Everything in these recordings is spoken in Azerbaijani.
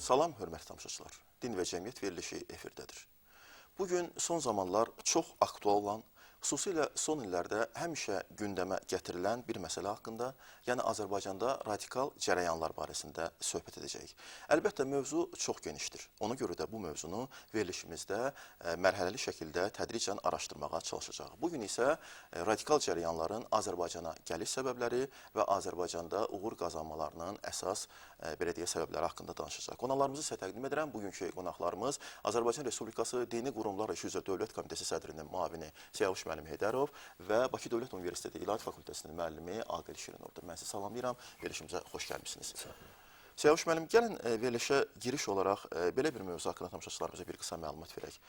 Salam, hörmətli tamaşaçılar. Din və Cəmiyyət verilişi efirdədir. Bugün son zamanlar çox aktual olan, xüsusilə son illərdə həmişə gündəmə gətirilən bir məsələ haqqında, yəni Azərbaycanda radikal cərəyanlar barəsində söhbət edəcəyik. Əlbəttə, mövzu çox genişdir. Ona görə də bu mövzunu verilişimizdə mərhələli şəkildə tədricən araşdırmağa çalışacağıq. Bugün isə radikal cərəyanların Azərbaycana gəliş səbəbləri və Azərbaycanda uğur qazanmalarının əsas səbəbləri haqqında danışacaq. Qonaqlarımızı sizə təqdim edirəm. Bugünkü qonaqlarımız Azərbaycan Respublikası Dini Qurumlar İşi üzrə Dövlət Komitəsi sədrinin müavini Siyavuş müəllim Heydərov və Bakı Dövlət Universiteti İlahi Fakültəsinin müəllimi Aqil Şirinovdur. Mən sizi salamlayıram. Verilişimizə xoş gəlmişsiniz. Siyavuş müəllim, gəlin verilişə giriş olaraq belə bir mövzu haqqında tamaşaçılarımıza bir qısa məlumat verək.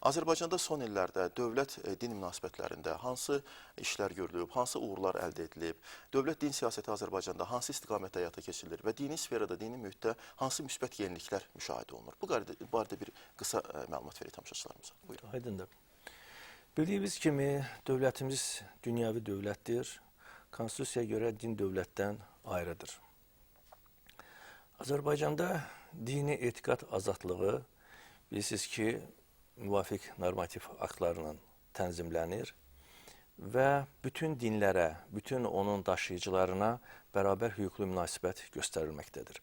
Azərbaycanda son illərdə dövlət-din münasibətlərində hansı işlər görülüb, hansı uğurlar əldə edilib, dövlət-din siyasəti Azərbaycanda hansı istiqamətdə həyata keçirilir və dini sferada, dini mühitdə hansı müsbət yeniliklər müşahidə olunur? Bu barədə bir qısa məlumat verək tamaşaçılarımıza. Buyurun. Aydındır. Bildiyimiz kimi dövlətimiz dünyəvi dövlətdir. Konstitusiyaya görə din dövlətdən ayrıdır. Azərbaycanda dini etiqad azadlığı bilirsiniz ki, müvafiq normativ aktlarla tənzimlənir və bütün dinlərə, bütün onun daşıyıcılarına bərabər hüquqlu münasibət göstərilməkdədir.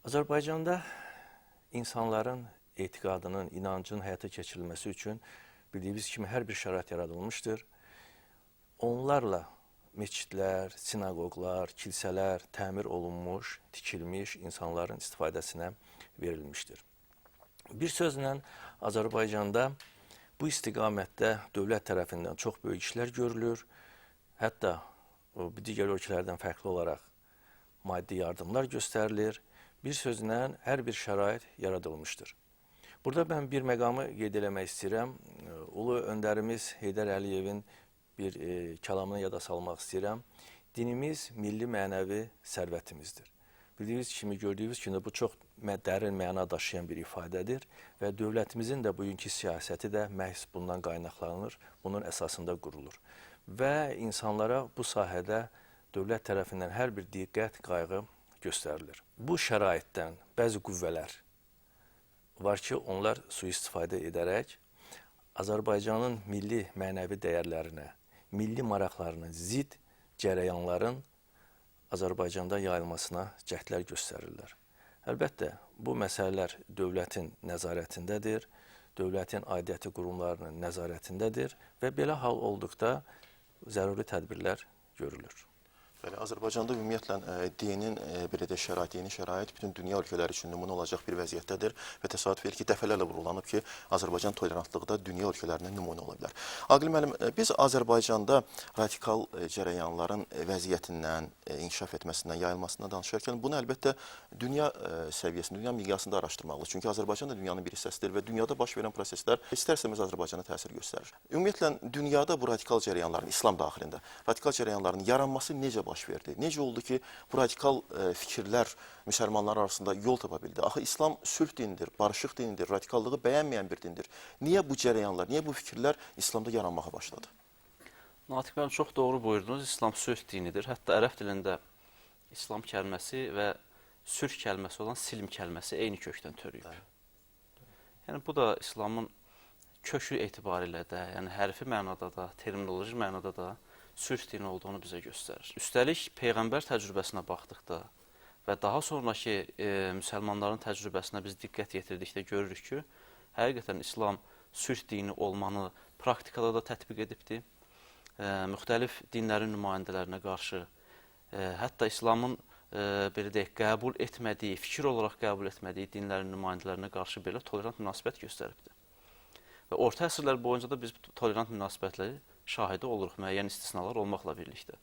Azərbaycanda insanların etiqadının, inancının həyata keçirilməsi üçün bildiyimiz kimi hər bir şərait yaradılmışdır. Onlarla meçidlər, sinagoglar, kilsələr təmir olunmuş, tikilmiş, insanların istifadəsinə verilmişdir. Bir sözlə Azərbaycanda bu istiqamətdə dövlət tərəfindən çox böyük işlər görülür. Hətta digər ölkələrdən fərqli olaraq maddi yardımlar göstərilir. Bir sözlə hər bir şərait yaradılmışdır. Burada mən bir məqamı qeyd eləmək istəyirəm. Ulu öndərimiz Heydər Əliyevin bir kəlamını yada salmaq istəyirəm. Dinimiz milli mənəvi sərvətimizdir. Bildiyiniz kimi, gördüyünüz kimi bu çox dərin məna daşıyan bir ifadədir və dövlətimizin də bugünkü siyasəti də məhz bundan qaynaqlanır, bunun əsasında qurulur. Və insanlara bu sahədə dövlət tərəfindən hər bir diqqət, qayğı göstərilir. Bu şəraitdən bəzi qüvvələr var ki, onlar sui-istifadə edərək Azərbaycanın milli mənəvi dəyərlərinə, milli maraqlarına zidd cərəyanların Azərbaycanda yayılmasına cəhdlər göstərirlər. Əlbəttə, bu məsələlər dövlətin nəzarətindədir, dövlətin aidiyyəti qurumlarının nəzarətindədir və belə hal olduqda zəruri tədbirlər görülür. Azərbaycanda ümumiyyətlə dinin yeni şərait bütün dünya ölkələri üçün nümunə olacaq bir vəziyyətdədir və təsadüf edir ki, dəfələrlə vurğulanıb ki, Azərbaycan tolerantlıqda dünya ölkələrindən nümunə ola bilər. Aqil müəllim, biz Azərbaycanda radikal cərəyanların vəziyyətindən, inkişaf etməsindən, yayılmasından danışarkən bunu əlbəttə dünya səviyyəsində, dünya miqyasında araşdırmalıyıq. Çünki Azərbaycan da dünyanın bir hissəsidir və dünyada baş verən proseslər istər-istəməz Azərbaycana təsir göstərir. Ümumiyyətlə, dünyada bu radikal cərəyanların, İslam daxilində radikal cərəyanların yaranması necə baş verdi? Necə oldu ki, bu radikal fikirlər müsəlmanlar arasında yol tapa bildi? Axı, İslam sülh dinidir, barışıq dinidir, radikallığı bəyənməyən bir dindir. Niyə bu cərəyanlar, niyə bu fikirlər İslamda yaranmağa başladı? Natiq müəllim, çox doğru buyurdunuz. İslam sülh dinidir. Hətta ərəb dilində İslam kəlməsi və sülh kəlməsi olan silm kəlməsi eyni kökdən törüyüb. Yəni, bu da İslamın kökü etibarilə də, yəni hərfi mənada da, terminoloji mənada da sülh dini olduğunu bizə göstərir. Üstəlik, Peyğəmbər təcrübəsinə baxdıqda və daha sonraki müsəlmanların təcrübəsinə biz diqqət yetirdikdə görürük ki, həqiqətən İslam sülh dini olmanı praktikada da tətbiq edibdir. Müxtəlif dinlərin nümayəndələrinə qarşı, hətta İslamın belə deyək, qəbul etmədiyi, fikir olaraq qəbul etmədiyi dinlərin nümayəndələrinə qarşı belə tolerant münasibət göstəribdir. Və orta əsrlər boyunca da biz tolerant münasibətləri şahidi oluruq, müəyyən istisnalar olmaqla birlikdə.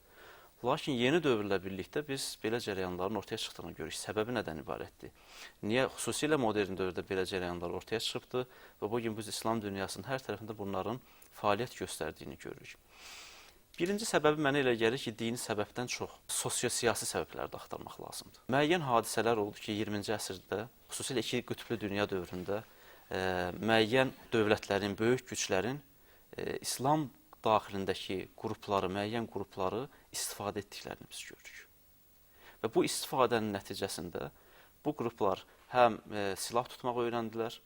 Lakin yeni dövrlə birlikdə biz belə cərəyanların ortaya çıxdığını görürük. Səbəbi nədən ibarətdir? Niyə xüsusilə modern dövrdə belə cərəyanlar ortaya çıxıbdır və bugün biz İslam dünyasının hər tərəfində bunların fəaliyyət göstərdiyini görürük. Birinci səbəbi mənə elə gəlir ki, dini səbəbdən çox sosio-siyasi səbəblərdə axtarmaq lazımdır. Müəyyən hadisələr oldu ki, 20-ci əsrdə, xüsusilə iki qütblü dünya dövründə müəyyən dövlətlərin, böyük güclərin İslam daxilindəki qrupları, müəyyən qrupları istifadə etdiklərini biz görürük. Və bu istifadənin nəticəsində bu qruplar həm silah tutmaq öyrəndilər,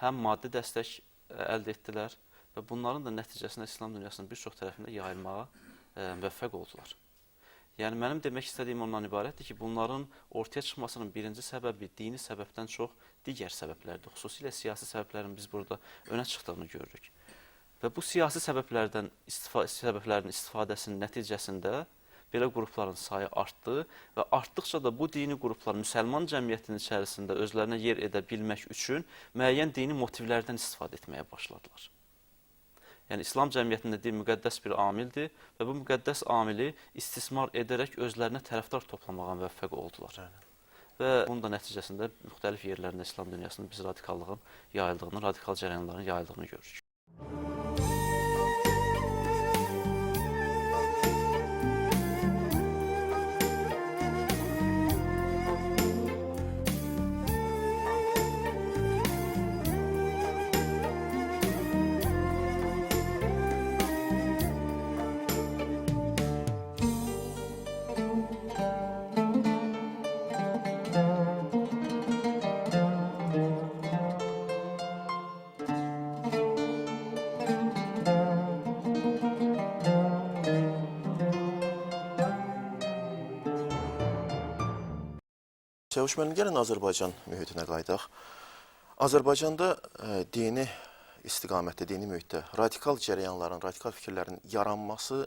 həm maddi dəstək əldə etdilər və bunların da nəticəsində İslam dünyasının bir çox tərəfində yayılmağa müvəffəq oldular. Yəni mənim demək istədiyim ondan ibarətdir ki, bunların ortaya çıxmasının birinci səbəbi dini səbəbdən çox digər səbəblərdir. Xüsusilə siyasi səbəblərin biz burada önə çıxdığını görürük. Və bu siyasi səbəblərin istifadəsinin nəticəsində belə qrupların sayı artdı və artdıqca da bu dini qruplar müsəlman cəmiyyətinin içərisində özlərinə yer edə bilmək üçün müəyyən dini motivlərdən istifadə etməyə başladılar. Yəni İslam cəmiyyətində din müqəddəs bir amildir və bu müqəddəs amili istismar edərək özlərinə tərəfdar toplamağa müvəffəq oldular. Və bunun da nəticəsində müxtəlif yerlərində İslam dünyasının biz radikallığın yayıldığını, radikal cərəyanların yayıldığını görürük. Çavuş müəllim, gəlin Azərbaycan mühitinə qayıdaq. Azərbaycanda dini istiqamətdə, dini mühitdə radikal cərəyanların, radikal fikirlərin yaranması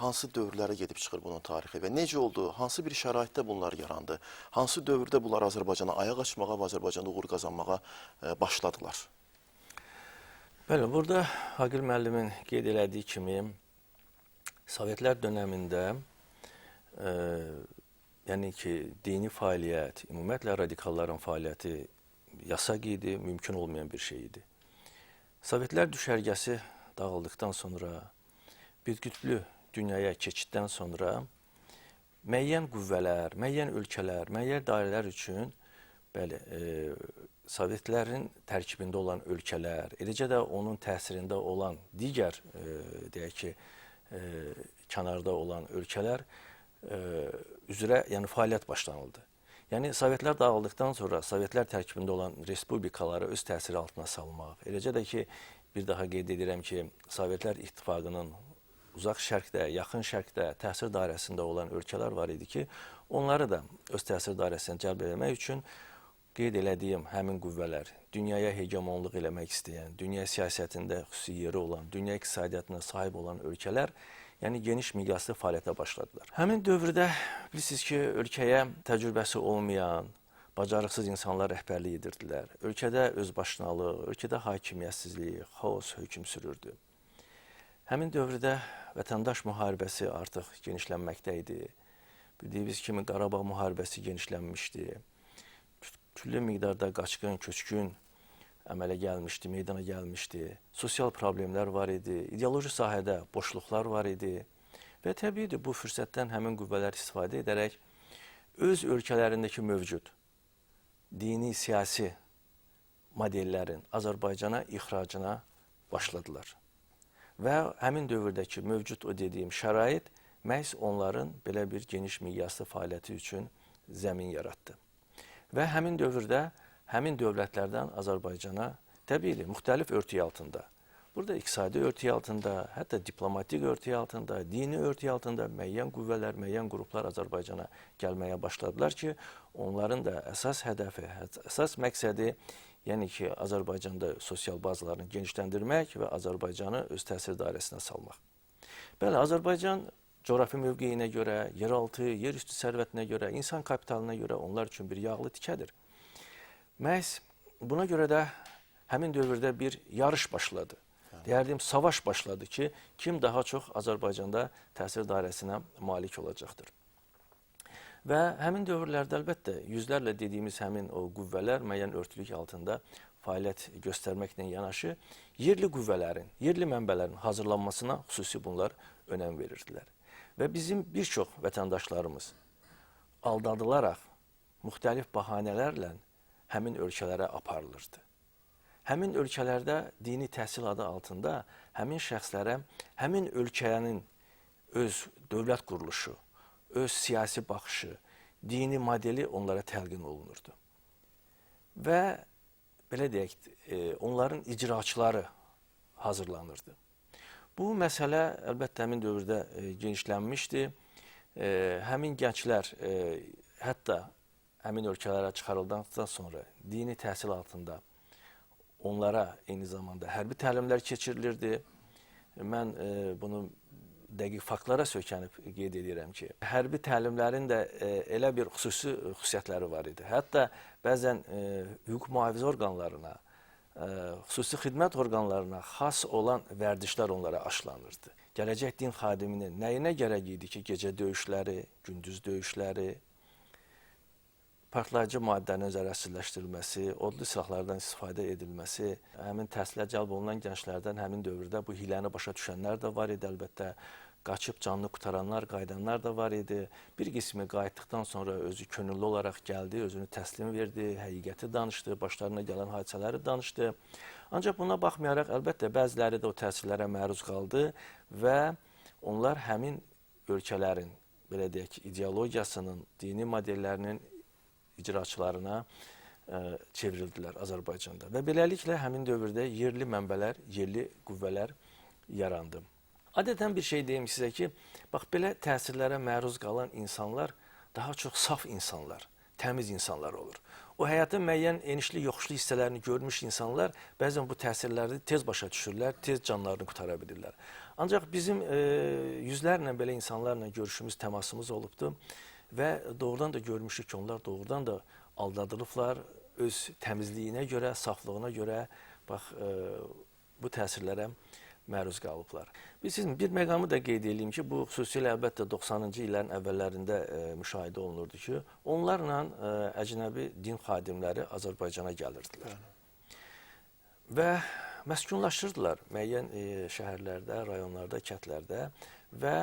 hansı dövrlərə gedib çıxır bunun tarixi və necə oldu, hansı bir şəraitdə bunlar yarandı, hansı dövrdə bunlar Azərbaycana ayaq açmağa və Azərbaycanda uğur qazanmağa başladılar? Bəli, burada Aqil müəllimin qeyd elədiyi kimi Sovetlər dönəmində yəni ki, dini fəaliyyət, ümumiyyətlə radikalların fəaliyyəti yasaq idi, mümkün olmayan bir şey idi. Sovetlər düşərgəsi dağıldıqdan sonra, bir qütblü dünyaya keçiddən sonra müəyyən qüvvələr, müəyyən ölkələr, müəyyən dairələr üçün bəli, Sovetlərin tərkibində olan ölkələr, eləcə də onun təsirində olan digər, deyək ki, kənarda olan ölkələr üzrə yəni fəaliyyət başlanıldı. Yəni Sovetlər dağıldıqdan sonra Sovetlər tərkibində olan respublikaları öz təsiri altına salmaq, eləcə də ki, bir daha qeyd edirəm ki, Sovetlər İttifaqının uzaq şərqdə, yaxın şərqdə təsir dairəsində olan ölkələr var idi ki, onları da öz təsir dairəsinə cəlb etmək üçün qeyd elədiyim həmin qüvvələr, dünyaya hegemonluq eləmək istəyən, dünya siyasətində xüsusi yeri olan, dünya iqtisadiyyatına sahib olan ölkələr yəni geniş miqyaslı fəaliyyətə başladılar. Həmin dövrdə bilirsiniz ki, ölkəyə təcrübəsi olmayan, bacarıqsız insanlar rəhbərlik edirdilər. Ölkədə özbaşınalıq, ölkədə hakimiyyətsizlik, xaos hökm sürürdü. Həmin dövrdə vətəndaş müharibəsi artıq genişlənməkdə idi. Bildiyiniz kimi Qarabağ müharibəsi genişlənmişdi. Külli miqdarda qaçqın, köçkün əmələ gəlmişdi, meydana gəlmişdi. Sosial problemlər var idi, ideoloji sahədə boşluqlar var idi və təbiidir bu fürsətdən həmin qüvvələr istifadə edərək öz ölkələrindəki mövcud dini, siyasi modellərin Azərbaycana ixracına başladılar. Və həmin dövrdəki mövcud o dediyim şərait məhz onların belə bir geniş miqyaslı fəaliyyəti üçün zəmin yaratdı. Və həmin dövrdə həmin dövlətlərdən Azərbaycana təbii müxtəlif örtüyü altında, burada iqtisadi örtüyü altında, hətta diplomatik örtüyü altında, dini örtüyü altında müəyyən qüvvələr, müəyyən qruplar Azərbaycana gəlməyə başladılar ki, onların da əsas hədəfi, əsas məqsədi, yəni ki, Azərbaycanda sosial bazalarını genişləndirmək və Azərbaycanı öz təsir dairəsinə salmaq. Bəli, Azərbaycan coğrafi mövqeyinə görə, yeraltı, yerüstü sərvətinə görə, insan kapitalına görə onlar üçün bir yağlı tikədir. Məhz buna görə də həmin dövrdə bir yarış başladı. Deyərdim, savaş başladı ki, kim daha çox Azərbaycanda təsir dairəsinə malik olacaqdır. Və həmin dövrlərdə əlbəttə yüzlərlə dediyimiz həmin o qüvvələr müəyyən örtülük altında fəaliyyət göstərməklə yanaşı, yerli qüvvələrin, yerli mənbələrin hazırlanmasına xüsusi bunlar önəm verirdilər. Və bizim bir çox vətəndaşlarımız aldadılaraq, müxtəlif bahanələrlə həmin ölkələrə aparılırdı. Həmin ölkələrdə dini təhsil adı altında həmin şəxslərə, həmin ölkənin öz dövlət quruluşu, öz siyasi baxışı, dini modeli onlara təlqin olunurdu. Və belə deyək, onların icraçıları hazırlanırdı. Bu məsələ əlbəttə həmin dövrdə genişlənmişdi. Həmin gənclər hətta həmin ölkələrə çıxarıldıqdan sonra dini təhsil altında onlara eyni zamanda hərbi təlimlər keçirilirdi. Mən bunu dəqiq faktlara söykənib qeyd edirəm ki, hərbi təlimlərin də elə bir xüsusiyyətləri var idi. Hətta bəzən hüquq mühafizə orqanlarına, xüsusi xidmət orqanlarına xas olan vərdişlər onlara aşılanırdı. Gələcək din xadiminin nəyinə gərək idi ki, gecə döyüşləri, gündüz döyüşləri, partlayıcı maddənin zərərsizləşdirilməsi, odlu silahlardan istifadə edilməsi, həmin təhsilə cəlb olunan gənclərdən həmin dövrdə bu hiləni başa düşənlər də var idi, əlbəttə. Qaçıb canlı qutaranlar, qayıdanlar da var idi. Bir qismi qayıtdıqdan sonra özü könüllü olaraq gəldi, özünü təslim verdi, həqiqəti danışdı, başlarına gələn hadisələri danışdı. Ancaq buna baxmayaraq, əlbəttə, bəziləri də o təsirlərə məruz qaldı və onlar həmin ölkələrin, belə deyək, ideologiyasının, dini modellərinin icraçılarına çevrildilər Azərbaycanda. Və beləliklə həmin dövrdə yerli mənbələr, yerli qüvvələr yarandı. Adətən bir şey deyim sizə ki, bax belə təsirlərə məruz qalan insanlar daha çox saf insanlar, təmiz insanlar olur. O həyatın müəyyən enişli, yoxuşlu hissələrini görmüş insanlar bəzən bu təsirləri tez başa düşürlər, tez canlarını qutara bilirlər. Ancaq bizim yüzlərlə belə insanlarla görüşümüz, təmasımız olubdu. Və doğrudan da görmüşük ki, onlar doğrudan da aldadılıblar, öz təmizliyinə görə, saflığına görə bax, bu təsirlərə məruz qalıblar. Bir məqamı da qeyd edeyim ki, bu xüsusilə əlbəttə 90-cı illərin əvvəllərində müşahidə olunurdu ki, onlarla əcnəbi din xadimləri Azərbaycana gəlirdilər. Və məskunlaşırdılar müəyyən şəhərlərdə, rayonlarda, kəndlərdə və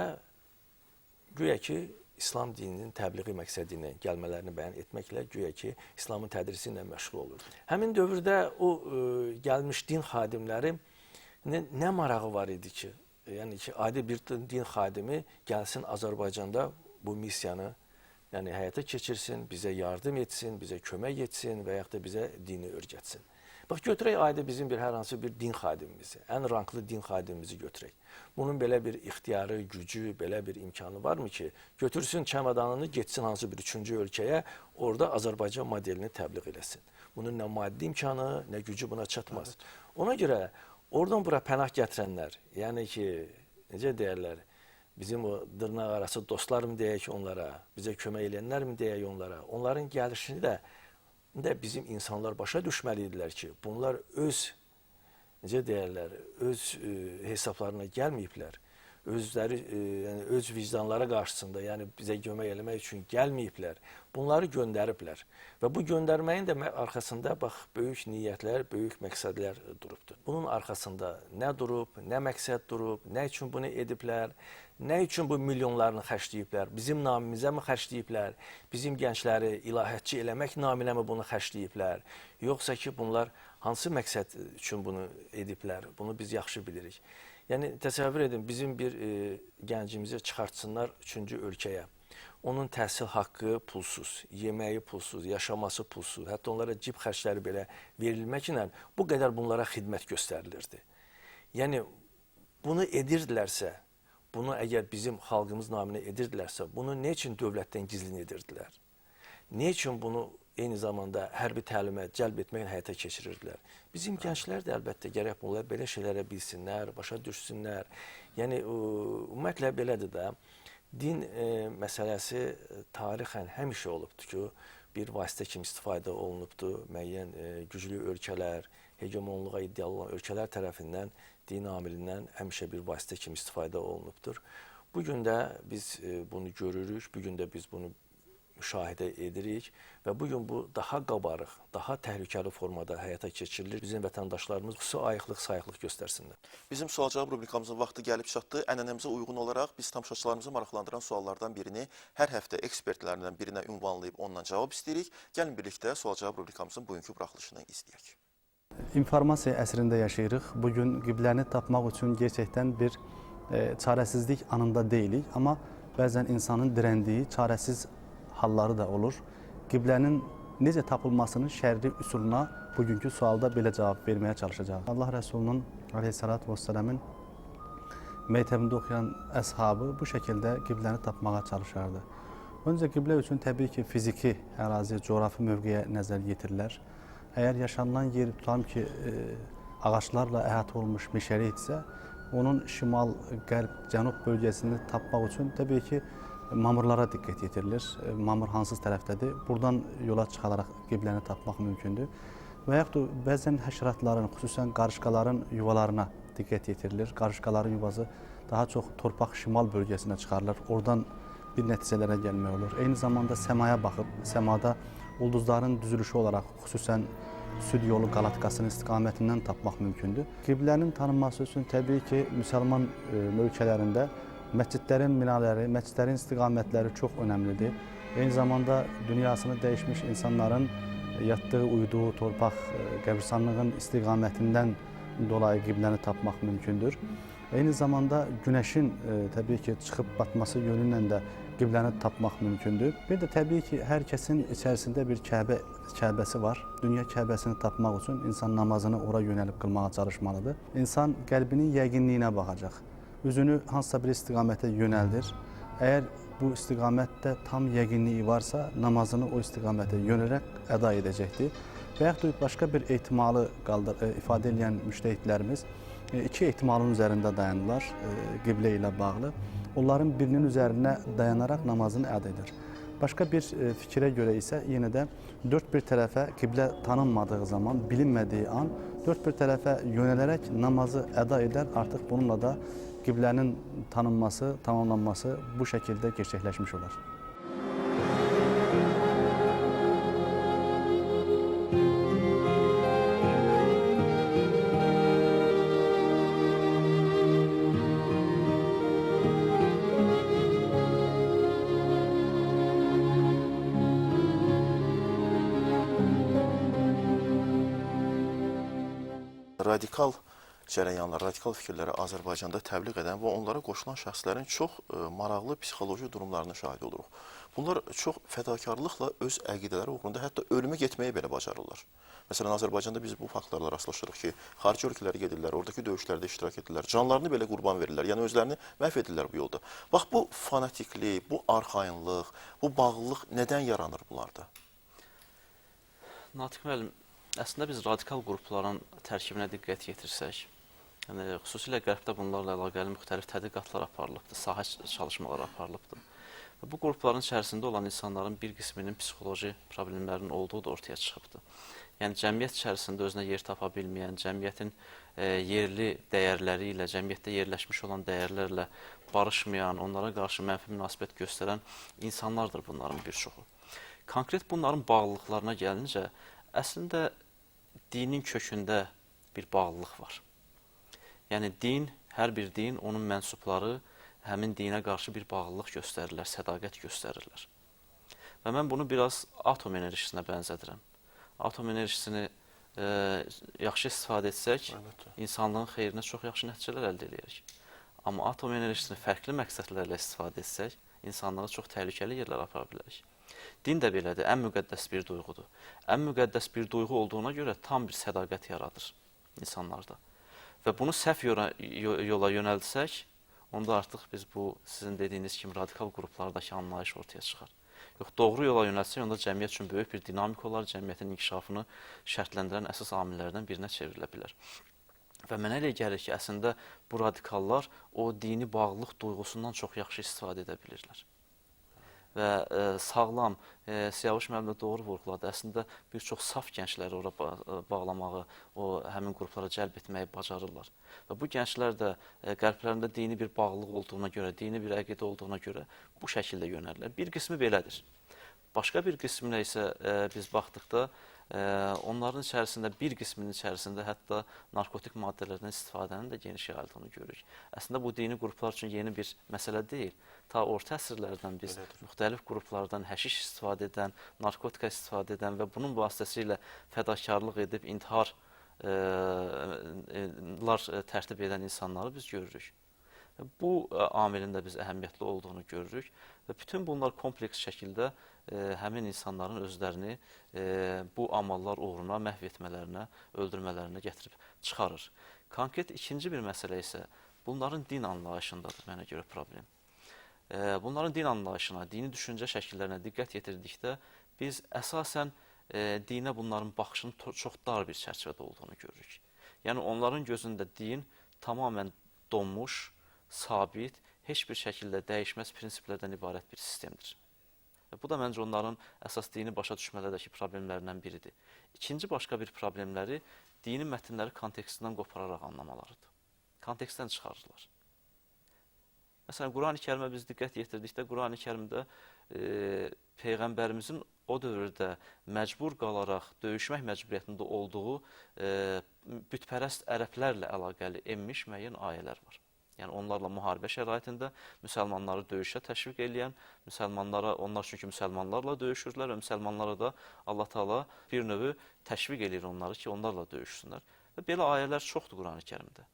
güya ki, İslam dininin təbliği məqsədi ilə gəlmələrini bəyan etməklə güya ki, İslamın tədrisi ilə məşğul olurdu. Həmin dövrdə o gəlmiş din xadimləri nə marağı var idi ki, yəni ki, adi bir din xadimi gəlsin Azərbaycanda bu missiyanı həyata keçirsin, bizə yardım etsin, bizə kömək etsin və yaxud da bizə dini öyrətsin. Bax, götürək ayda bizim hər hansı bir din xadimimizi, ən ranklı din xadimimizi götürək. Bunun belə bir ixtiyarı, gücü, belə bir imkanı varmı ki, götürsün çəmədanını, getsin hansı bir üçüncü ölkəyə, orada Azərbaycan modelini təbliğ eləsin. Bunun nə maddi imkanı, nə gücü buna çatmaz. Ona görə oradan bura pənah gətirənlər, yəni ki, necə deyərlər, bizim o dırnaq arası dostlar mı deyək onlara, bizə kömək eləyənlər mi deyək onlara, onların gəlişini də bizim insanlar başa düşməlidirlər ki, bunlar öz, necə deyərlər, öz hesablarına gəlməyiblər, özləri, öz vicdanları qarşısında, yəni bizə kömək eləmək üçün gəlməyiblər, bunları göndəriblər. Və bu göndərməyin də arxasında bax, böyük niyyətlər, böyük məqsədlər durubdur. Bunun arxasında nə durub, nə məqsəd durub, nə üçün bunu ediblər, nə üçün bu milyonlarını xərcləyiblər, bizim namimizə mi xərcləyiblər, bizim gəncləri ilahətçi eləmək naminə mi bunu xərcləyiblər, yoxsa ki, bunlar hansı məqsəd üçün bunu ediblər, bunu biz yaxşı bilirik. Yəni, təsəvvür edin, bizim bir gəncimizi çıxartsınlar üçüncü ölkəyə. Onun təhsil haqqı pulsuz, yeməyi pulsuz, yaşaması pulsuz, hətta onlara cib xərcləri belə verilməklə bu qədər bunlara xidmət göstərilirdi. Yəni, bunu edirdilərsə, bunu əgər bizim xalqımız naminə edirdilərsə, bunu nə üçün dövlətdən gizlin edirdilər? Nə üçün bunu eyni zamanda hərbi təlimə cəlb etməklə həyata keçirirdilər? Bizim gənclər də əlbəttə gərək bunlar belə şeylərə bilsinlər, başa düşsünlər. Yəni, ümumiyyətlə belədir də, din məsələsi tarixən həmişə olubdur ki, bir vasitə kimi istifadə olunubdur, müəyyən güclü ölkələr, hegemonluğa iddialı olan ölkələr tərəfindən din amilindən həmişə bir vasitə kimi istifadə olunubdur. Bugün də biz bunu görürük, bugün də biz bunu müşahidə edirik və bugün bu daha qabarıq, daha təhlükəli formada həyata keçirilir. Bizim vətəndaşlarımız xüsusi ayıqlıq, sayıqlıq göstərsinlər. Bizim sual-cavab rubrikamızın vaxtı gəlib çatdı. Ənənəmizə uyğun olaraq biz tamaşaçılarımızı maraqlandıran suallardan birini hər həftə ekspertlərindən birinə ünvanlayıb ondan cavab istəyirik. Gəlin birlikdə sual-cavab rubrikamızın bugünkü buraxılışını izləyək. İnformasiya əsrində yaşayırıq. Bugün qibləni tapmaq üçün gerçəkdən bir çarəsizlik anında deyilik. Amma bəzən insanın dirəndiyi, çarəsiz halları da olur. Qiblənin necə tapılmasının şərri üsuluna bugünkü sualda belə cavab verməyə çalışacağıq. Allah Rəsulunun aleyhissalatu vesselamın məktəbində oxuyan əshabı bu şəkildə qibləni tapmağa çalışardı. Öncə qiblə üçün təbii ki, fiziki ərazi, coğrafi mövqeyə nəzər yetirirlər. Əgər yaşanılan yer tutalım ki, ağaclarla əhatə olunmuş meşəlikdirsə, onun şimal, qərb, cənub bölgəsini tapmaq üçün təbii ki, mamırlara diqqət yetirilir. Mamır hansı tərəfdədir? Buradan yola çıxararaq qibləni tapmaq mümkündür. Və yaxud da bəzən həşəratların, xüsusən qarışqaların yuvalarına diqqət yetirilir. Qarışqaların yuvası daha çox torpaq şimal bölgəsinə çıxarılır. Oradan bir nəticələrə gəlmək olur. Eyni zamanda səmaya baxıb, səmada ulduzların düzülüşü olaraq xüsusən süd yolu qalatkasının istiqamətindən tapmaq mümkündür. Qiblənin tanınması üçün təbii ki, müsəlman ölkələrində məscidlərin minaləri, məscidlərin istiqamətləri çox önəmlidir. Eyni zamanda dünyasını dəyişmiş insanların yatdığı, uyuduğu torpaq, qəbirstanlığın istiqamətindən dolayı qibləni tapmaq mümkündür. Eyni zamanda günəşin təbii ki, çıxıb batması yönündən də qibləni tapmaq mümkündür. Bir də təbii ki, hər kəsin içərisində bir Kəbəsi var. Dünya Kəbəsini tapmaq üçün insan namazını ora yönəlib qılmağa çalışmalıdır. İnsan qəlbinin yəqinliyinə baxacaq. Üzünü hansısa bir istiqamətə yönəldir. Əgər bu istiqamətdə tam yəqinliyi varsa, namazını o istiqamətə yönələrək əda edəcəkdir. Və yaxud da başqa bir ehtimalı ifadə edən müştəhidlərimiz iki ehtimalın üzərində dayanırlar qiblə ilə bağlı. Onların birinin üzərinə dayanaraq namazını əda edir. Başqa bir fikrə görə isə yenə də dörd bir tərəfə qiblə tanınmadığı zaman, bilinmədiyi an dörd bir tərəfə yönələrək namazı əda edər. Artıq bununla da qiblənin tanınması, tamamlanması bu şəkildə gerçəkləşmiş olar. Radikal cərəyanlar, radikal fikirləri Azərbaycanda təbliğ edən və onlara qoşulan şəxslərin çox maraqlı psixoloji durumlarına şahid oluruq. Bunlar çox fədakarlıqla öz əqidələri uğrunda hətta ölümə getməyi belə bacarırlar. Məsələn, Azərbaycanda biz bu faktlarla rastlaşırıq ki, xarici ölkələrə gedirlər, oradakı döyüşlərdə iştirak edirlər, canlarını belə qurban verirlər, yəni özlərini məhv edirlər bu yolda. Bax, bu fanatiklik, bu arxayınlıq, bu bağlılıq nədən yaranır bunlarda? Natiq müəllim, əslində biz radikal qrupların tərkibinə diqqət yetirsək, yəni xüsusilə Qərbdə bunlarla əlaqəli müxtəlif tədqiqatlar aparılıbdır, sahə çalışmaları aparılıbdır. Və bu qrupların içərisində olan insanların bir qisminin psixoloji problemlərinin olduğu da ortaya çıxıbdır. Yəni cəmiyyət içərisində özünə yer tapa bilməyən, cəmiyyətin yerli dəyərləri ilə, cəmiyyətdə yerləşmiş olan dəyərlərlə barışmayan, onlara qarşı mənfi münasibət göstərən insanlardır bunların bir çoxu. Konkret bunların bağlılıqlarına gəlincə, əslində dinin kökündə bir bağlılıq var. Yəni din, hər bir din, onun mənsubları həmin dinə qarşı bir bağlılıq göstərirlər, sədaqət göstərirlər. Və mən bunu biraz atom enerjisinə bənzədirəm. Atom enerjisini yaxşı istifadə etsək, insanlığın xeyrinə çox yaxşı nəticələr əldə edirik. Amma atom enerjisini fərqli məqsədlərlə istifadə etsək, insanlığı çox təhlükəli yerlərə apara bilərik. Din də belədir, ən müqəddəs bir duyğudur. Ən müqəddəs bir duyğu olduğuna görə tam bir sədaqət yaradır insanlarda. Və bunu səhv yola yönəldsək, onda artıq biz bu sizin dediyiniz kimi radikal qruplardakı anlayış ortaya çıxar. Yox, doğru yola yönəltsək, onda cəmiyyət üçün böyük bir dinamik olar, cəmiyyətin inkişafını şərtləndirən əsas amillərdən birinə çevrilə bilər. Və mənə elə gəlir ki, əslində bu radikallar o dini bağlılıq duyğusundan çox yaxşı istifadə edə bilirlər. Və sağlam, Siyavuş müəllim də doğru vurğuladı. Əslində bir çox saf gəncləri ora bağlamağı, o həmin qruplara cəlb etməyi bacarırlar. Və bu gənclər də qəlblərində dini bir bağlılıq olduğuna görə, dini bir əqidə olduğuna görə bu şəkildə yönəlirlər. Bir qismi belədir. Başqa bir qisminə isə biz baxdıqda onların içərisində, bir qisminin içərisində hətta narkotik maddələrdən istifadənin də geniş yayıldığını görürük. Əslində bu dini qruplar üçün yeni bir məsələ deyil. Ta orta əsrlərdən biz müxtəlif qruplardan həşiş istifadə edən, narkotika istifadə edən və bunun vasitəsilə fədakarlıq edib intiharlar tərtib edən insanları biz görürük. Bu amilin də biz əhəmiyyətli olduğunu görürük və bütün bunlar kompleks şəkildə həmin insanların özlərini bu amallar uğruna məhv etmələrinə, öldürmələrinə gətirib çıxarır. Konkret ikinci bir məsələ isə bunların din anlayışındadır mənə görə problem. Bunların din anlayışına, dini düşüncə şəkillərinə diqqət yetirdikdə biz əsasən dinə bunların baxışının çox dar bir çərçivədə olduğunu görürük. Yəni onların gözündə din tamamən donmuş, sabit, heç bir şəkildə dəyişməz prinsiplərdən ibarət bir sistemdir. Bu da məncə onların əsas dini başa düşmələdəki problemlərindən biridir. İkinci başqa bir problemləri dini mətnləri kontekstindən qopararaq anlamalarıdır. Kontekstdən çıxarırlar. Məsələn, Qurani Kərimə biz diqqət yetirdikdə, Qurani Kərimdə Peyğəmbərimizin o dövrdə məcbur qalaraq döyüşmək məcburiyyətində olduğu bütpərəst ərəblərlə əlaqəli enmiş müəyyən ayələr var. Yəni onlarla müharibə şəraitində müsəlmanları döyüşə təşviq edən, onlar çünki müsəlmanlarla döyüşürlər və müsəlmanlara da Allah Taala bir növ təşviq edir onları ki, onlarla döyüşsünlər. Və belə ayələr çoxdur Qurani Kərimdə.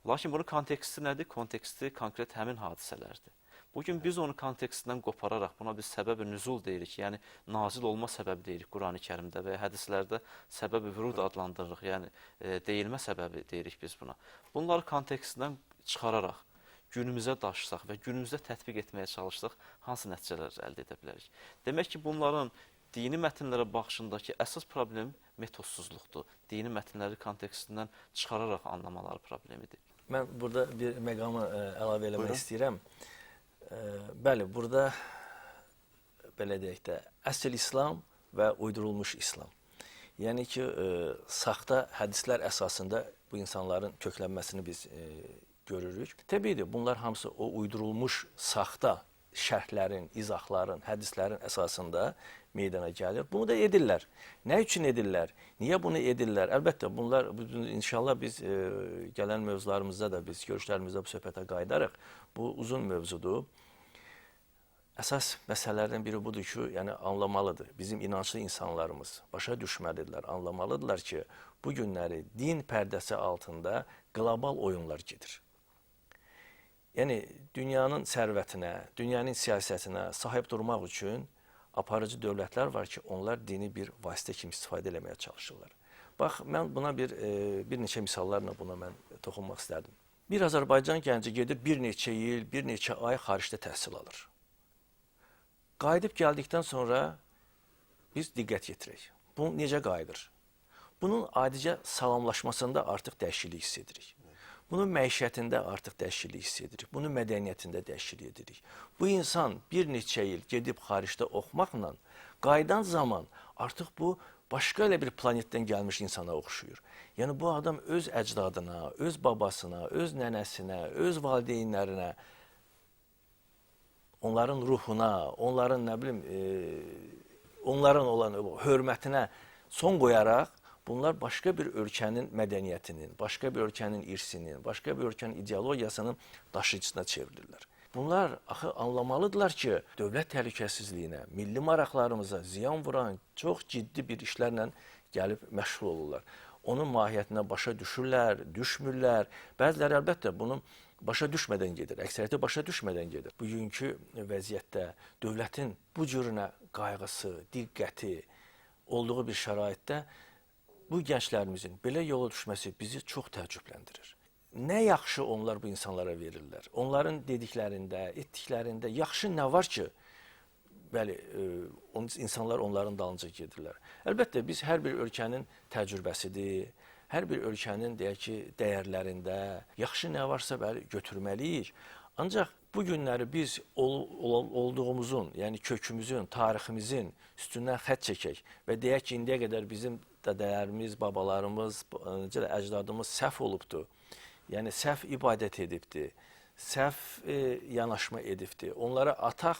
Lakin bunun konteksti nədir? Konteksti konkret həmin hadisələrdir. Bugün biz onu kontekstindən qopararaq buna biz səbəb-i nüzul deyirik, yəni nazil olma səbəbi deyirik Qurani Kərimdə və hədislərdə səbəb-i vürud adlandırırıq, yəni deyilmə səbəbi deyirik biz buna. Bunları kontekstindən çıxararaq günümüzə daşısaq və günümüzdə tətbiq etməyə çalışsaq hansı nəticələr əldə edə bilərik? Demək ki, bunların dini mətnlərə baxışındakı əsas problem metodsuzluqdur. Dini mətnləri kontekstindən çıxararaq anlamaları problemidir. Mən burada bir məqamı əlavə eləmək istəyirəm. Bəli, burada belə deyək də, əsl İslam və uydurulmuş İslam. Yəni ki, saxta hədislər əsasında bu insanların köklənməsini biz görürük. Təbii bunlar hamısı o uydurulmuş saxta şərhlərin, izahların, hədislərin əsasında meydana gəlir. Bunu da edirlər. Nə üçün edirlər? Niyə bunu edirlər? Əlbəttə, bunlar inşallah biz gələn mövzularımızda da, biz görüşlərimizdə bu söhbətə qayıdarıq. Bu uzun mövzudur. Əsas məsələlərdən biri budur ki, yəni anlamalıdır. Bizim inanclı insanlarımız başa düşməlidirlər, anlamalıdırlar ki, bu günləri din pərdəsi altında qlobal oyunlar gedir. Yəni, dünyanın sərvətinə, dünyanın siyasətinə sahib durmaq üçün aparıcı dövlətlər var ki, onlar dini bir vasitə kimi istifadə eləməyə çalışırlar. Bax, mən buna bir neçə misallarla buna mən toxunmaq istərdim. Bir Azərbaycan gənci gedir, bir neçə il, bir neçə ay xaricdə təhsil alır. Qayıdıb gəldikdən sonra biz diqqət yetirək. Bu necə qayıdır? Bunun adicə salamlaşmasında artıq dəyişiklik hiss edirik. Bunun məişətində artıq dəyişiklik hiss edirik. Bunun mədəniyyətində dəyişiklik edirik. Bu insan bir neçə il gedib xaricdə oxumaqla qayıdan zaman artıq bu başqa elə bir planetdən gəlmiş insana oxşuyur. Yəni bu adam öz əcdadına, öz babasına, öz nənəsinə, öz valideynlərinə, onların ruhuna, onların nə bilim, onların olan hörmətinə son qoyaraq bunlar başqa bir ölkənin mədəniyyətinin, başqa bir ölkənin irsinin, başqa bir ölkənin ideologiyasının daşıyıcısına çevrilirlər. Bunlar axı anlamalıdırlar ki, dövlət təhlükəsizliyinə, milli maraqlarımıza ziyan vuran çox ciddi bir işlərlə gəlib məşğul olurlar. Onun mahiyyətinə başa düşürlər, düşmürlər. Bəziləri əlbəttə bunu başa düşmədən gedir, əksəriyyəti başa düşmədən gedir. Bugünkü vəziyyətdə dövlətin bu cürünə qayğısı, diqqəti olduğu bir şəraitdə bu gənclərimizin belə yola düşməsi bizi çox təəccübləndirir. Nə yaxşı onlar bu insanlara verirlər. Onların dediklərində, etdiklərində yaxşı nə var ki, bəli, insanlar onların dalınca gedirlər. Əlbəttə, biz hər bir ölkənin təcrübəsidir, hər bir ölkənin deyək ki, dəyərlərində yaxşı nə varsa bəli götürməliyik. Ancaq bu günləri biz olduğumuzun, yəni kökümüzün, tariximizin üstündən xətt çəkək və deyək ki, indiyə qədər bizim dədələrimiz, babalarımız, əcdadımız səhv olubdur. Yəni səhv ibadət edibdir, səhv yanaşma edibdir. Onlara ataq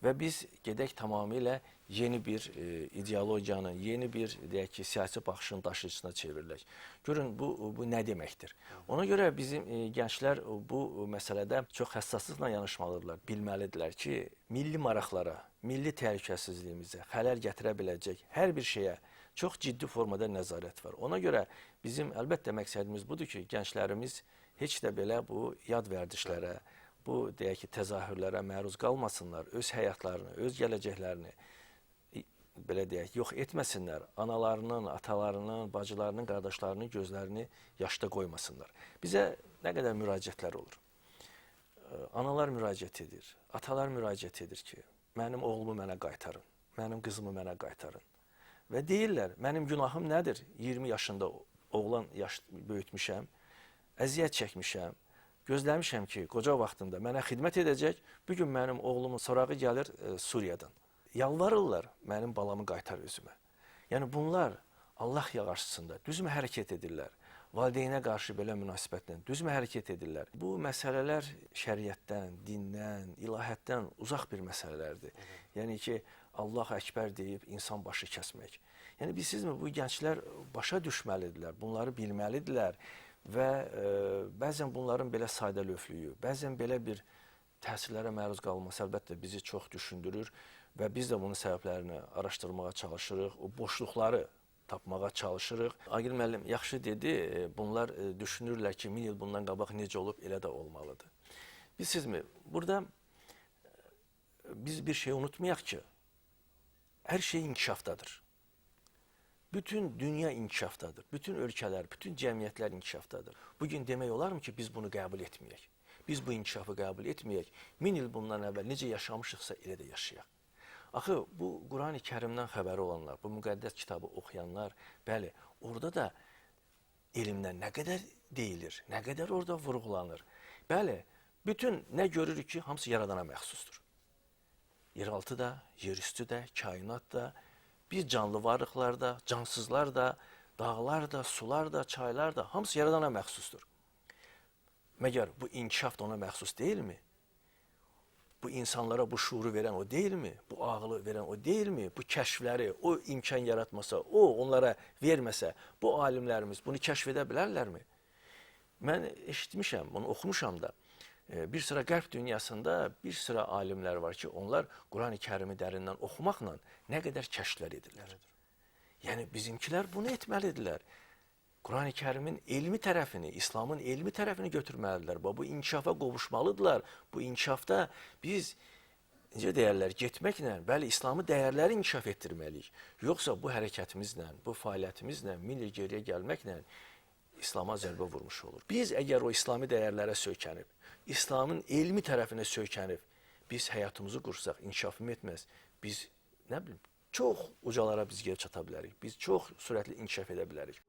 və biz gedək tamamilə yeni bir ideologiyanın, yeni bir deyək ki, siyasi baxışın daşıyıcısına çevrilək. Görün, bu nə deməkdir? Ona görə bizim gənclər bu məsələdə çox həssaslıqla yanaşmalıdırlar. Bilməlidirlər ki, milli maraqlara, milli təhlükəsizliyimizə xələl gətirə biləcək hər bir şeyə çox ciddi formada nəzarət var. Ona görə bizim əlbəttə məqsədimiz budur ki, gənclərimiz heç də belə bu yad vərdişlərə, bu deyək ki, təzahürlərə məruz qalmasınlar, öz həyatlarını, öz gələcəklərini belə deyək, yox etməsinlər, analarının, atalarının, bacılarının, qardaşlarının gözlərini yaşda qoymasınlar. Bizə nə qədər müraciətlər olur. Analar müraciət edir, atalar müraciət edir ki, mənim oğlumu mənə qaytarın, mənim qızımı mənə qaytarın. Və deyirlər, mənim günahım nədir? 20 yaşında oğlan böyütmüşəm, əziyyət çəkmişəm, gözləmişəm ki, qoca vaxtında mənə xidmət edəcək, bugün mənim oğlumun sorağı gəlir Suriyadan. Yalvarırlar, mənim balamı qaytar özümə. Yəni bunlar Allah qarşısında düzmü hərəkət edirlər? Valideynə qarşı belə münasibətlə düzmü hərəkət edirlər? Bu məsələlər şəriətdən, dindən, ilahətdən uzaq bir məsələlərdir. Yəni ki, Allah Əkbər deyib insan başı kəsmək. Yəni bilirsizmi, bu gənclər başa düşməlidirlər, bunları bilməlidirlər və bəzən bunların belə saydalövlüyü, bəzən belə bir təsirlərə məruz qalması əlbəttə bizi çox düşündürür və biz də bunun səbəblərini araşdırmağa çalışırıq, o boşluqları tapmağa çalışırıq. Agil müəllim yaxşı dedi, bunlar düşünürlər ki, 1000 il bundan qabaq necə olub, elə də olmalıdır. Bilirsizmi, burada biz bir şey unutmayaq ki, hər şey inkişafdadır. Bütün dünya inkişafdadır, bütün ölkələr, bütün cəmiyyətlər inkişafdadır. Bugün demək olarmı ki, biz bunu qəbul etməyək? Biz bu inkişafı qəbul etməyək, 1000 il bundan əvvəl necə yaşamışıqsa elə də yaşayaq. Axı, bu Qurani Kərimdən xəbəri olanlar, bu müqəddəs kitabı oxuyanlar, bəli, orada da elmdən nə qədər deyilir, nə qədər orada vurğulanır. Bəli, bütün nə görürük ki, hamısı yaradana məxsusdur. Yeraltı da, yerüstü də, kainat da, biz canlı varlıqlar da, cansızlar da, dağlar da, sular da, çaylar da, hamısı yaradana məxsusdur. Məgər bu inkişaf da ona məxsus deyilmi? Bu insanlara bu şuuru verən o deyilmi? Bu ağlı verən o deyilmi? Bu kəşfləri, o imkan yaratmasa, o onlara verməsə, bu alimlərimiz bunu kəşf edə bilərlərmi? Mən eşitmişəm, bunu oxumuşam da. Bir sıra qərb dünyasında bir sıra alimlər var ki, onlar Qurani Kərimi dərindən oxumaqla nə qədər kəşflər edirlər. Yəni bizimkilər bunu etməlidirlər. Qurani Kərimin elmi tərəfini, İslamın elmi tərəfini götürməlidirlər. Bu inkişafa qovuşmalıdırlar. Bu inkişafda biz, necə deyərlər, getməklə, bəli, İslamı dəyərləri inkişaf etdirməliyik. Yoxsa bu hərəkətimizlə, bu fəaliyyətimizlə, 1000 il geriyə gəlməklə İslama zərbə vurmuş olur. Biz əgər o İslami dəyərlərə söykənib, İslamın elmi tərəfinə söykənib, biz həyatımızı qursaq, inkişafımı etməz, biz, nə bilim, çox ucalara biz gəlib çata bilərik. Biz çox sürətli inkişaf edə bilərik.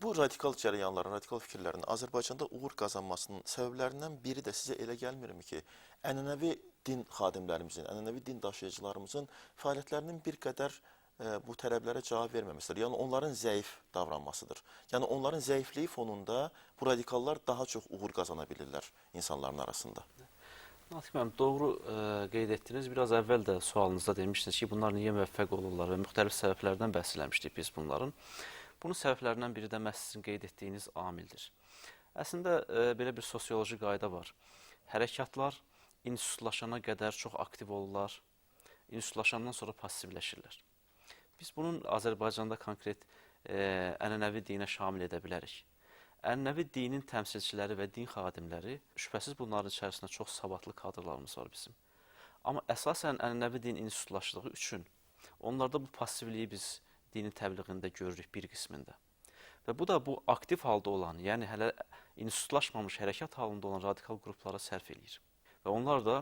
Bu radikal cərəyanların, radikal fikirlərin Azərbaycanda uğur qazanmasının səbəblərindən biri də sizə elə gəlmirmi ki, ənənəvi din xadimlərimizin, ənənəvi din daşıyıcılarımızın fəaliyyətlərinin bir qədər bu tələblərə cavab verməməsidir. Yəni onların zəif davranmasıdır. Yəni onların zəifliyi fonunda bu radikallar daha çox uğur qazana bilirlər insanların arasında. Natiq müəllim, doğru qeyd etdiniz. Biraz əvvəl də sualınızda demişdiniz ki, bunlar niyə müvəffəq olurlar və müxtəlif səbəblərdən bəhs eləmişdik biz bunların. Bunun səbəblərindən biri də məhz sizin qeyd etdiyiniz amildir. Əslində, belə bir sosioloji qayda var. Hərəkatlar institutlaşana qədər çox aktiv olurlar, institutlaşandan sonra passivləşirlər. Biz bunun Azərbaycanda konkret ənənəvi dinə şamil edə bilərik. Ənənəvi dinin təmsilçiləri və din xadimləri, şübhəsiz bunların içərisində çox savadlı kadrlarımız var bizim. Amma əsasən ənənəvi din institutlaşdığı üçün onlarda bu passivliyi biz dinin təbliğində görürük bir qismində. Və bu da bu aktiv halda olan, yəni hələ institutlaşmamış hərəkat halında olan radikal qruplara sərf eləyir. Və onlar da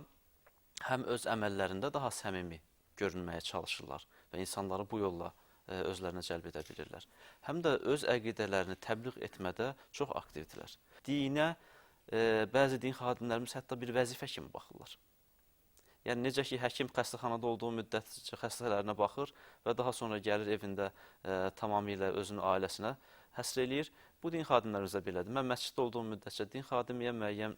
həm öz əməllərində daha səmimi görünməyə çalışırlar və insanları bu yolla özlərinə cəlb edə bilirlər. Həm də öz əqidələrini təbliğ etmədə çox aktivdirlər. Dinə bəzi din xadimlərimiz hətta bir vəzifə kimi baxırlar. Yəni necə ki, həkim xəstəxanada olduğu müddətcə xəstələrinə baxır və daha sonra gəlir evində tamamilə özünün ailəsinə həsr eləyir. Bu din xadimlərimizə belədir. Mən məsciddə olduğum müddətcə din xadimiyəm, müəyyən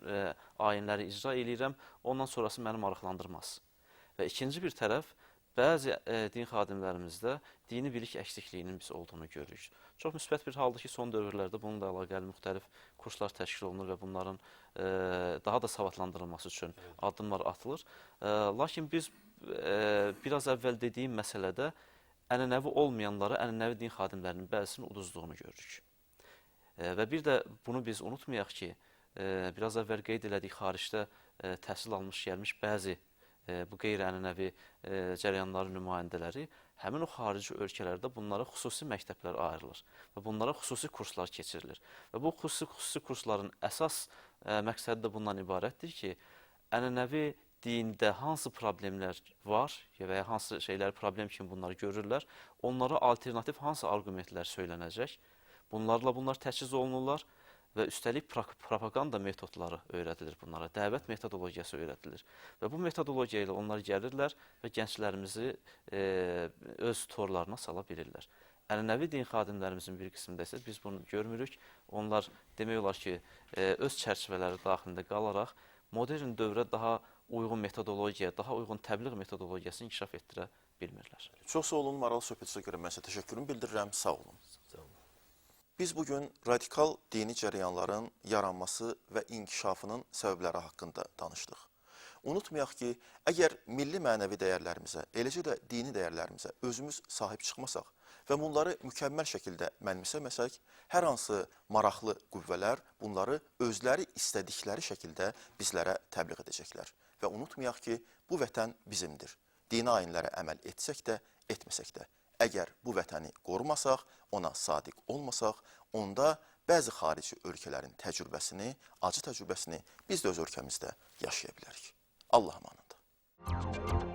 ayinləri icra eləyirəm, ondan sonrası məni maraqlandırmaz. Və ikinci bir tərəf, bəzi din xadimlərimizdə dini bilik əksikliyinin biz olduğunu görürük. Çox müsbət bir haldır ki, son dövrlərdə bununla əlaqəli müxtəlif kurslar təşkil olunur və bunların daha da savadlandırılması üçün addımlar atılır. Lakin biz biraz əvvəl dediyim məsələdə ənənəvi olmayanları, ənənəvi din xadimlərinin bəzisinin uduzduğunu görürük. Və bir də bunu biz unutmayaq ki, biraz əvvəl qeyd elədik, xaricdə təhsil almış, gəlmiş bəzi bu qeyri-ənənəvi cərəyanların nümayəndələri həmin o xarici ölkələrdə bunlara xüsusi məktəblər ayrılır və bunlara xüsusi kurslar keçirilir. Və bu xüsusi kursların əsas məqsədi də bundan ibarətdir ki, ənənəvi dində hansı problemlər var və ya hansı şeylər problem kimi bunları görürlər, onlara alternativ hansı arqumentlər söylənəcək, bunlarla bunlar təchiz olunurlar və üstəlik propaganda metodları öyrədilir bunlara, dəvət metodologiyası öyrədilir. Və bu metodologiya ilə onlar gəlirlər və gənclərimizi öz torlarına sala bilirlər. Ənənəvi din xadimlərimizin bir qismində isə biz bunu görmürük. Onlar demək olar ki, öz çərçivələri daxilində qalaraq modern dövrə daha uyğun metodologiya, daha uyğun təbliğ metodologiyasını inkişaf etdirə bilmirlər. Çox sağ olun, maraqlı söhbətinizə görə mən sizə təşəkkürümü bildirirəm. Sağ olun. Sağ olun. Biz bugün radikal dini cərəyanların yaranması və inkişafının səbəbləri haqqında danışdıq. Unutmayaq ki, əgər milli mənəvi dəyərlərimizə, eləcə də dini dəyərlərimizə özümüz sahib çıxmasaq və bunları mükəmməl şəkildə mənimsəməsək, hər hansı maraqlı qüvvələr bunları özləri istədikləri şəkildə bizlərə təbliğ edəcəklər. Və unutmayaq ki, bu vətən bizimdir. Dini ayinlərə əməl etsək də, etməsək də. Əgər bu vətəni qorumasaq, ona sadiq olmasaq, onda bəzi xarici ölkələrin təcrübəsini, acı təcrübəsini biz də öz ölkəmizdə yaşaya bilərik. Allah amanında.